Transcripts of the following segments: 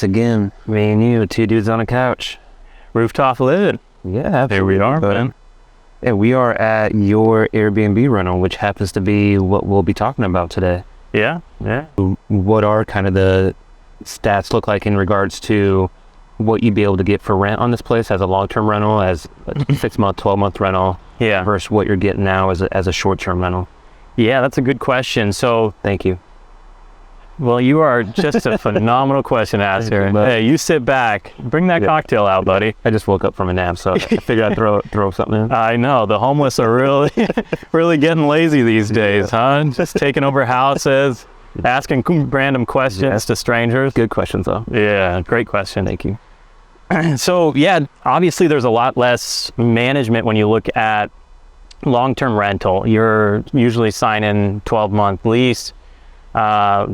Again, me and you, two dudes on a couch. Rooftop living. Yeah, absolutely. There we are, man. Yeah, we are at your Airbnb rental, which happens to be what we'll be talking about today. Yeah. What are kind of the stats look like in regards to what you'd be able to get for rent on this place as a long-term rental, as a 6-month, 12-month rental, Yeah. versus what you're getting now as a short-term rental? Yeah, that's a good question. So, Thank you. well, you are just a phenomenal question asker. Hey, you sit back, bring that cocktail out, buddy. I just woke up from a nap, so I figured I'd throw something in. I know, the homeless are really getting lazy these days, huh? Just taking over houses, asking random questions to strangers. Good questions, though. Yeah, great question. Thank you. So, yeah, obviously there's a lot less management when you look at long-term rental. You're usually signing 12-month lease.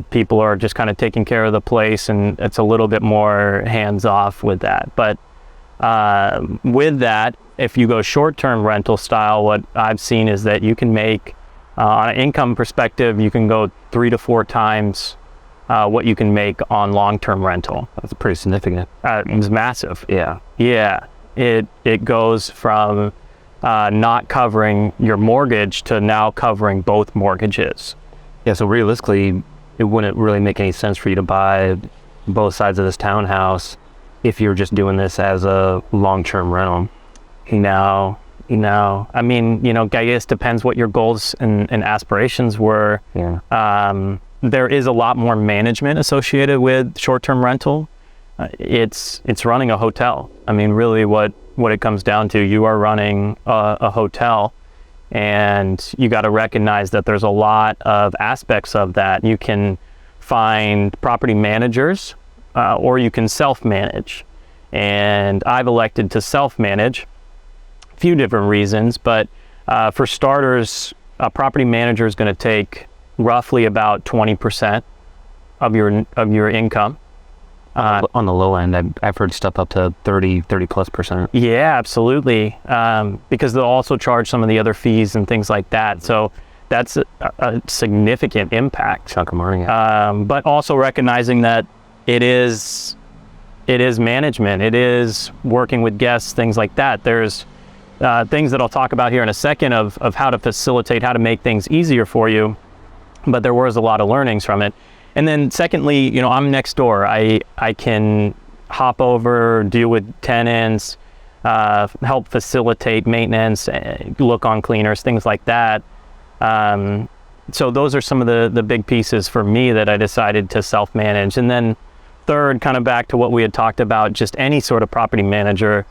People are just kind of taking care of the place, and it's a little bit more hands-off with that. But with that, if you go short-term rental style, what I've seen is that you can make, on an income perspective, you can go 3 to 4 times what you can make on long-term rental. That's pretty significant. It's massive. Yeah. Yeah, it goes from not covering your mortgage to now covering both mortgages. Yeah, so realistically, it wouldn't really make any sense for you to buy both sides of this townhouse if you're just doing this as a long-term rental. No, I mean, I guess depends what your goals and aspirations were. Yeah. There is a lot more management associated with short-term rental. It's running a hotel. I mean, really what it comes down to, you are running a hotel. And you got to recognize that there's a lot of aspects of that. You can find property managers or you can self-manage. And I've elected to self-manage, a few different reasons, but for starters, a property manager is going to take roughly about 20% of your income. On the low end, I've heard stuff up to 30 plus %. Yeah, absolutely. Because they'll also charge some of the other fees and things like that. So that's a significant impact. Chunk of money. Yeah. But also recognizing that it is management. It is working with guests, things like that. There's things that I'll talk about here in a second of how to facilitate, how to make things easier for you. But there was a lot of learnings from it. And then secondly, I'm next door. I can hop over, deal with tenants, help facilitate maintenance, look on cleaners, things like that. So those are some of the big pieces for me that I decided to self-manage. And then third, kind of back to what we had talked about, just any sort of property manager,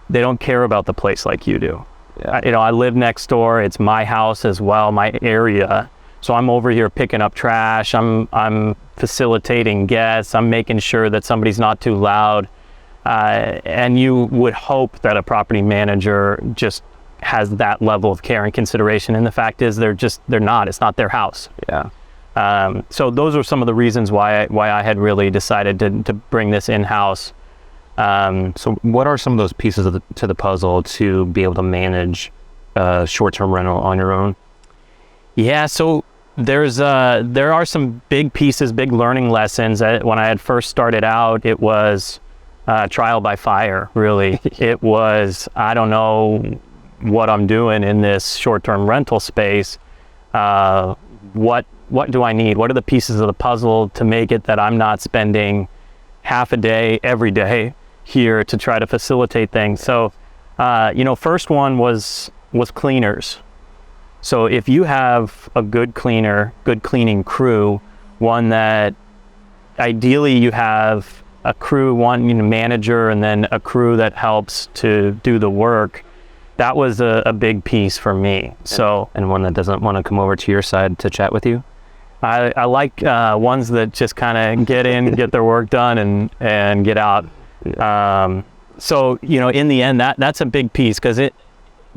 they don't care about the place like you do. Yeah. I live next door. It's my house as well, my area. So I'm over here picking up trash, I'm facilitating guests, I'm making sure that somebody's not too loud. And you would hope that a property manager just has that level of care and consideration. And the fact is they're not, it's not their house. Yeah. So those are some of the reasons why I had really decided to bring this in-house. So what are some of those pieces to the puzzle to be able to manage short-term rental on your own? Yeah, so there are some big pieces, big learning lessons. When I had first started out, it was trial by fire, really. It was, I don't know what I'm doing in this short-term rental space. What do I need? What are the pieces of the puzzle to make it that I'm not spending half a day every day here to try to facilitate things? So, first one was cleaners. So if you have a good cleaner, good cleaning crew, one that ideally you have a crew, one manager, and then a crew that helps to do the work, that was a big piece for me. So, and one that doesn't want to come over to your side to chat with you? I like ones that just kind of get in, get their work done, and get out. So in the end, that's a big piece, because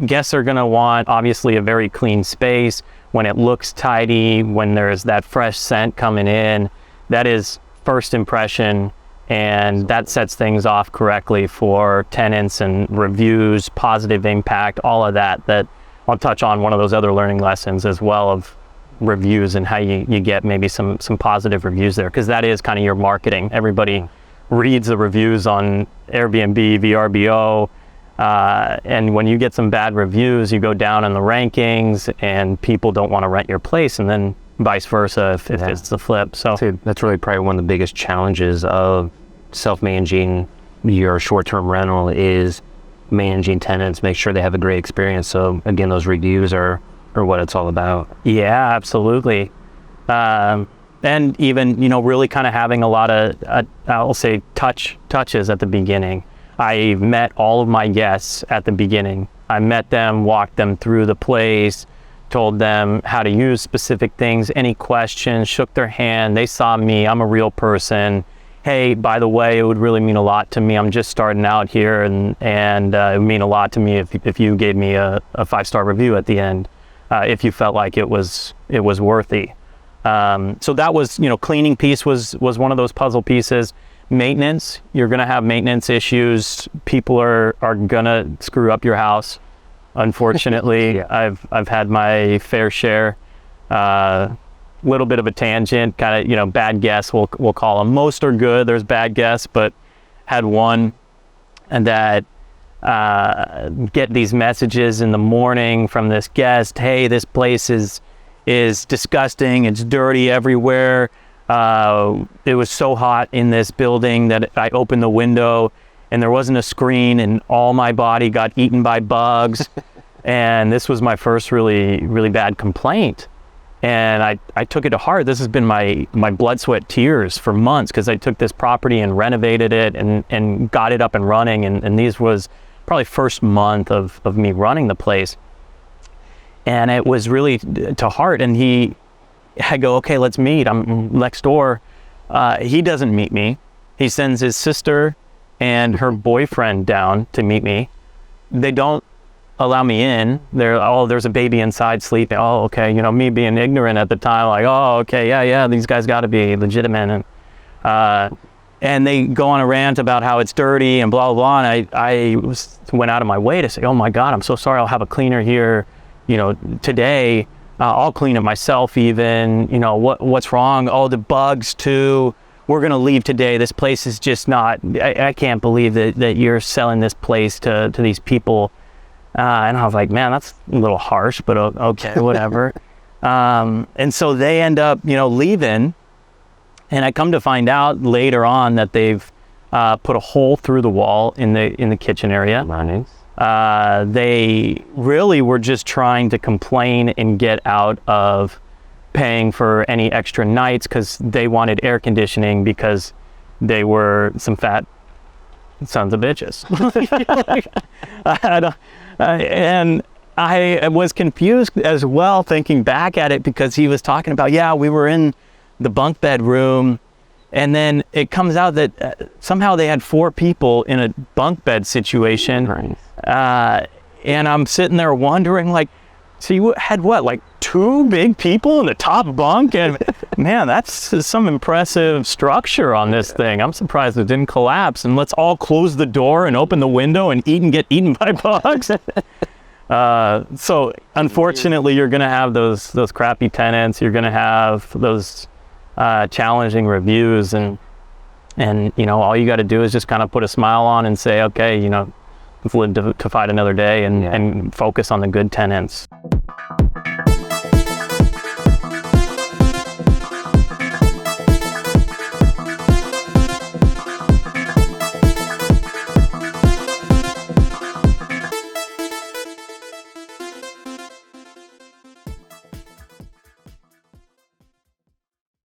guests are going to want, obviously, a very clean space. When it looks tidy, when there's that fresh scent coming in, that is first impression, and that sets things off correctly for tenants and reviews, positive impact, all of that I'll touch on one of those other learning lessons as well, of reviews and how you get maybe some positive reviews there, because that is kind of your marketing. Everybody reads the reviews on Airbnb, VRBO, and when you get some bad reviews, you go down in the rankings, and people don't want to rent your place, and then vice versa if it's the flip. So that's really probably one of the biggest challenges of self-managing your short-term rental is managing tenants, make sure they have a great experience. So again, those reviews are what it's all about. Yeah, absolutely. And even, really kind of having a lot of, I'll say touches at the beginning. I met all of my guests at the beginning. I met them, walked them through the place, told them how to use specific things, any questions, shook their hand. They saw me, I'm a real person. Hey, by the way, it would really mean a lot to me. I'm just starting out here, and it would mean a lot to me if you gave me a 5-star review at the end, if you felt like it was worthy. So that was, cleaning piece was one of those puzzle pieces. Maintenance, you're gonna have maintenance issues. People are gonna screw up your house. Unfortunately, yeah. I've had my fair share. Little bit of a tangent, kind of, bad guests, we'll call them. Most are good, there's bad guests, but had one and that get these messages in the morning from this guest, hey, this place is disgusting, it's dirty everywhere. It was so hot in this building that I opened the window and there wasn't a screen and all my body got eaten by bugs. And this was my first really, really bad complaint. And I took it to heart. This has been my blood, sweat, tears for months, because I took this property and renovated it and got it up and running. And these was probably first month of me running the place. And it was really to heart. And I go, okay, let's meet. I'm next door. He doesn't meet me. He sends his sister and her boyfriend down to meet me. They don't allow me in. There's a baby inside sleeping. Oh, okay. Me being ignorant at the time, like, oh, okay, yeah, these guys got to be legitimate. And they go on a rant about how it's dirty and blah, blah, blah. And I went out of my way to say, oh my God, I'm so sorry. I'll have a cleaner here, today. I'll clean it myself even. What's wrong? Oh, the bugs too. We're going to leave today. This place is just not, I can't believe that you're selling this place to these people. And I was like, man, that's a little harsh, but okay, whatever. And so they end up, leaving. And I come to find out later on that they've put a hole through the wall in the kitchen area. Nice. They really were just trying to complain and get out of paying for any extra nights, because they wanted air conditioning, because they were some fat sons of bitches. And I was confused as well, thinking back at it, because he was talking about, we were in the bunk bed room, and then it comes out that somehow they had 4 people in a bunk bed situation. Nice. And I'm sitting there wondering, like, so you had what, like 2 big people in the top bunk? And man, that's some impressive structure on this thing. I'm surprised it didn't collapse. And let's all close the door and open the window and get eaten by bugs. So unfortunately, you're going to have those crappy tenants. You're going to have those challenging reviews, and all you got to do is just kind of put a smile on and say, okay, let's live to fight another day, and focus on the good tenants.